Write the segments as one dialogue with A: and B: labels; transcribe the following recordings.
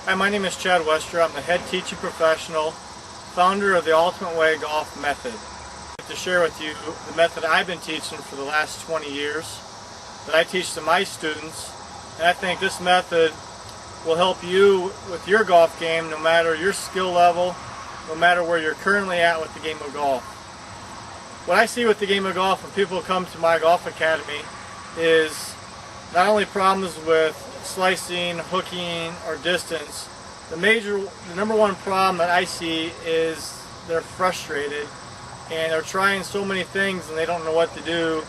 A: Hi, my name is Chad Wester. I'm the head teaching professional, founder of the Ultimate Way Golf Method. I'd like to share with you the method I've been teaching for the last 20 years that I teach to my students, and I think this method will help you with your golf game no matter your skill level, no matter where you're currently at with the game of golf. What I see with the game of golf when people come to my golf academy is not only problems with slicing, hooking, or distance. The number one problem that I see is they're frustrated and they're trying so many things and they don't know what to do,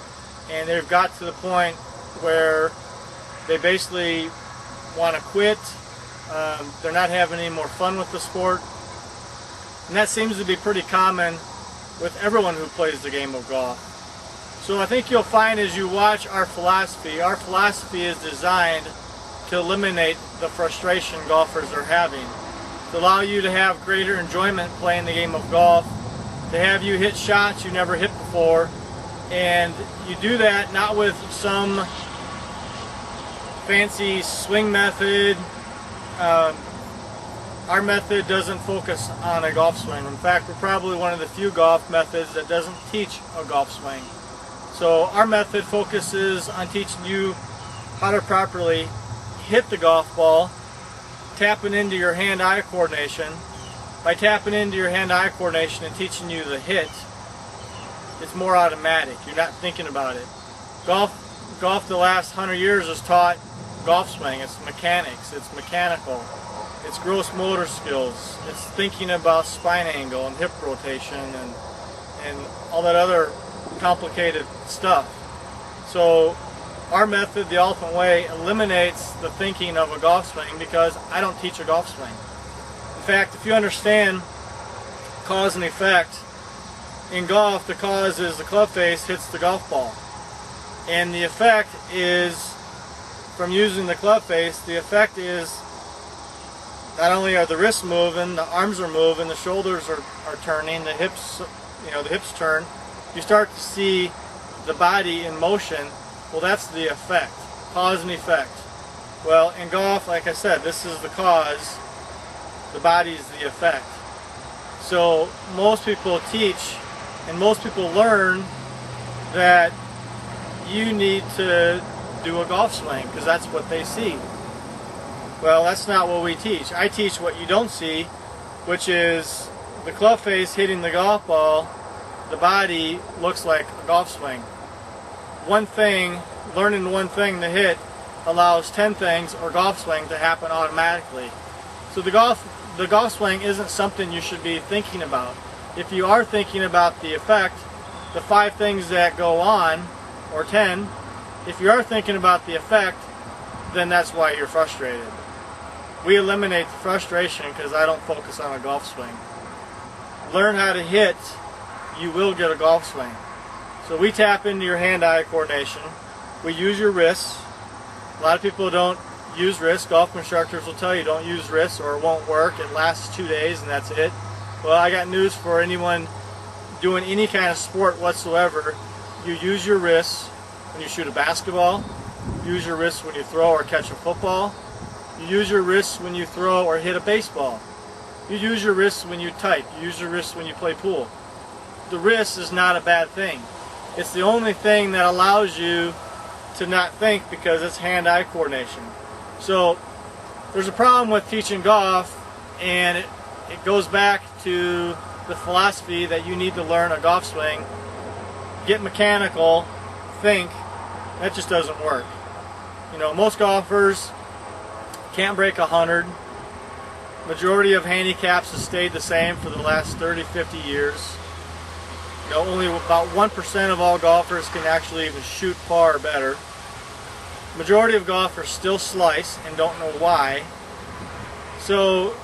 A: and they've got to the point where they basically want to quit. They're not having any more fun with the sport, and that seems to be pretty common with everyone who plays the game of golf. So I think you'll find as you watch our philosophy is designed to eliminate the frustration golfers are having, to allow you to have greater enjoyment playing the game of golf, to have you hit shots you never hit before, and you do that not with some fancy swing method. Our method doesn't focus on a golf swing. In fact, we're probably one of the few golf methods that doesn't teach a golf swing. So our method focuses on teaching you how to properly hit the golf ball, tapping into your hand-eye coordination. By tapping into your hand-eye coordination and teaching you the hit, it's more automatic. You're not thinking about it. Golf the last 100 years has taught golf swing. It's mechanics, it's mechanical, it's gross motor skills, it's thinking about spine angle and hip rotation and all that other complicated stuff. So our method, the Ultimate Way, eliminates the thinking of a golf swing because I don't teach a golf swing. In fact, if you understand cause and effect, in golf the cause is the club face hits the golf ball. And the effect is, from using the club face, the effect is not only are the wrists moving, the arms are moving, the shoulders are turning, the hips turn. You start to see the body in motion. Well, that's the effect, cause and effect. Well, in golf, like I said, this is the cause, the body is the effect. So most people teach and most people learn that you need to do a golf swing because that's what they see. Well, that's not what we teach. I teach what you don't see, which is the club face hitting the golf ball. The body looks like a golf swing. Learning one thing to hit allows 10 things or golf swing to happen automatically. So the golf swing isn't something you should be thinking about. If you are thinking about the effect, the 5 things that go on, or 10, if you are thinking about the effect, then that's why you're frustrated. We eliminate the frustration because I don't focus on a golf swing. Learn how to hit, you will get a golf swing. So we tap into your hand-eye coordination. We use your wrists. A lot of people don't use wrists. Golf instructors will tell you don't use wrists or it won't work. It lasts 2 days and that's it. Well, I got news for anyone doing any kind of sport whatsoever. You use your wrists when you shoot a basketball. You use your wrists when you throw or catch a football. You use your wrists when you throw or hit a baseball. You use your wrists when you type. You use your wrists when you play pool. The wrist is not a bad thing. It's the only thing that allows you to not think because it's hand-eye coordination. So there's a problem with teaching golf, and it goes back to the philosophy that you need to learn a golf swing, get mechanical, think. That just doesn't work. You know, most golfers can't break 100. Majority of handicaps have stayed the same for the last 30, 50 years. You know, only about 1% of all golfers can actually even shoot par or better. Majority of golfers still slice and don't know why. So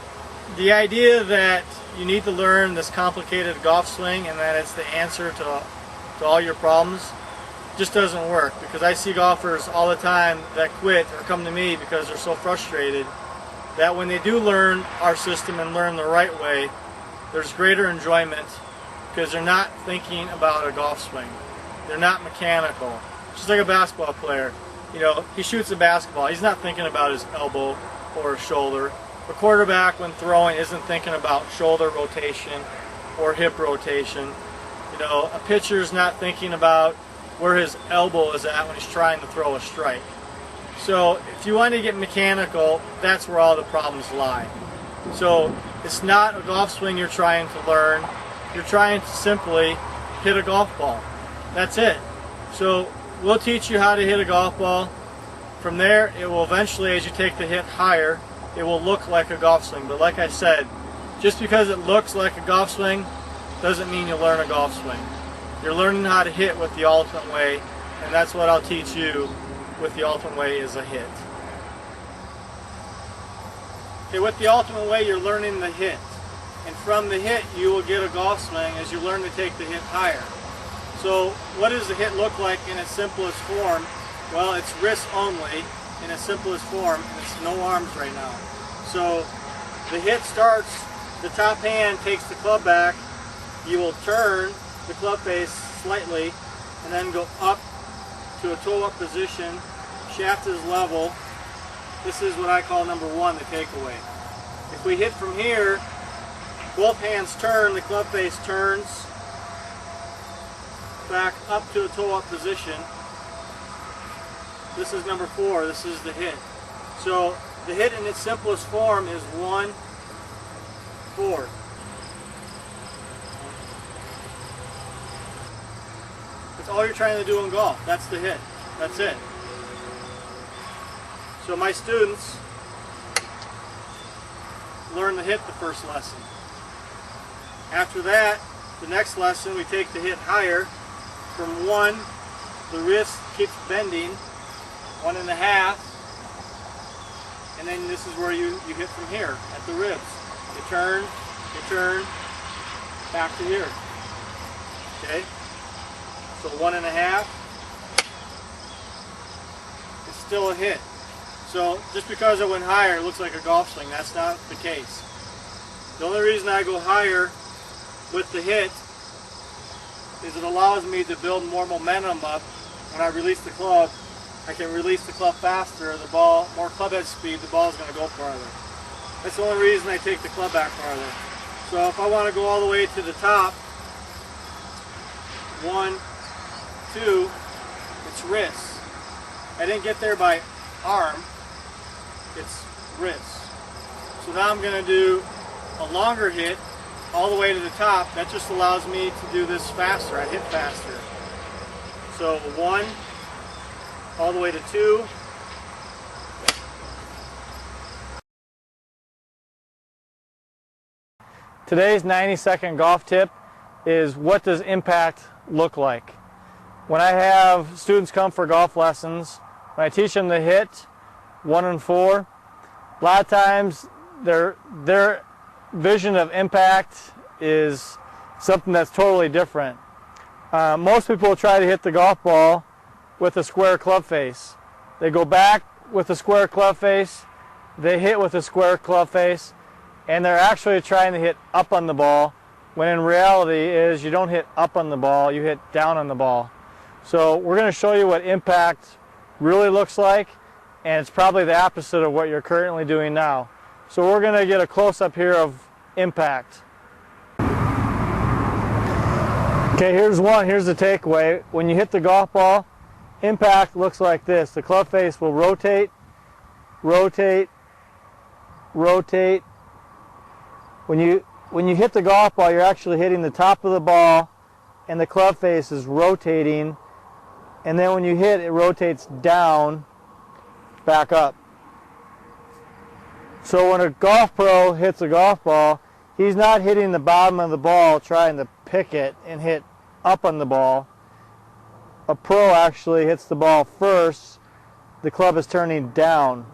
A: the idea that you need to learn this complicated golf swing and that it's the answer to all your problems just doesn't work, because I see golfers all the time that quit or come to me because they're so frustrated that when they do learn our system and learn the right way, there's greater enjoyment because they're not thinking about a golf swing. They're not mechanical. Just like a basketball player. You know, he shoots a basketball. He's not thinking about his elbow or his shoulder. A quarterback when throwing isn't thinking about shoulder rotation or hip rotation. You know, a pitcher's not thinking about where his elbow is at when he's trying to throw a strike. So if you want to get mechanical, that's where all the problems lie. So it's not a golf swing you're trying to learn. You're trying to simply hit a golf ball. That's it. So we'll teach you how to hit a golf ball. From there, it will eventually, as you take the hit higher, it will look like a golf swing. But like I said, just because it looks like a golf swing doesn't mean you learn a golf swing. You're learning how to hit with the Ultimate Way, and that's what I'll teach you with the Ultimate Way is a hit. Okay, with the Ultimate Way, you're learning the hit. And from the hit, you will get a golf swing as you learn to take the hit higher. So what does the hit look like in its simplest form? Well, it's wrist only in its simplest form, and it's no arms right now. So the hit starts, the top hand takes the club back, you will turn the club face slightly, and then go up to a toe-up position, shaft is level. This is what I call number one, the takeaway. If we hit from here, both hands turn, the club face turns back up to a toe-up position. This is number four, this is the hit. So the hit in its simplest form is 1, 4. That's all you're trying to do in golf. That's the hit. That's it. So my students learn the hit the first lesson. After that, the next lesson we take the hit higher. From 1, the wrist keeps bending, 1.5, and then this is where you hit from here at the ribs. You turn, back to here. Okay? So 1.5. It's still a hit. So just because I went higher, it looks like a golf swing. That's not the case. The only reason I go higher with the hit is it allows me to build more momentum up. When I release the club, I can release the club faster, the ball, more club head speed, the ball is going to go farther. That's the only reason I take the club back farther. So if I want to go all the way to the top, 1, 2, it's wrist. I didn't get there by arm, it's wrist. So now I'm going to do a longer hit all the way to the top. That just allows me to do this faster. I hit faster. So 1, all the way to 2. Today's 90-second golf tip is, what does impact look like? When I have students come for golf lessons, when I teach them to hit 1 and 4, a lot of times their vision of impact is something that's totally different. Most people try to hit the golf ball with a square club face. They go back with a square club face, they hit with a square club face, and they're actually trying to hit up on the ball, when in reality is you don't hit up on the ball, you hit down on the ball. So we're going to show you what impact really looks like, and it's probably the opposite of what you're currently doing now. So we're going to get a close-up here of impact. Okay, here's the takeaway. When you hit the golf ball, impact looks like this. The club face will rotate, rotate, rotate. When you hit the golf ball, you're actually hitting the top of the ball, and the club face is rotating, and then when you hit, it rotates down, back up. So when a golf pro hits a golf ball, he's not hitting the bottom of the ball trying to pick it and hit up on the ball. A pro actually hits the ball first, the club is turning down.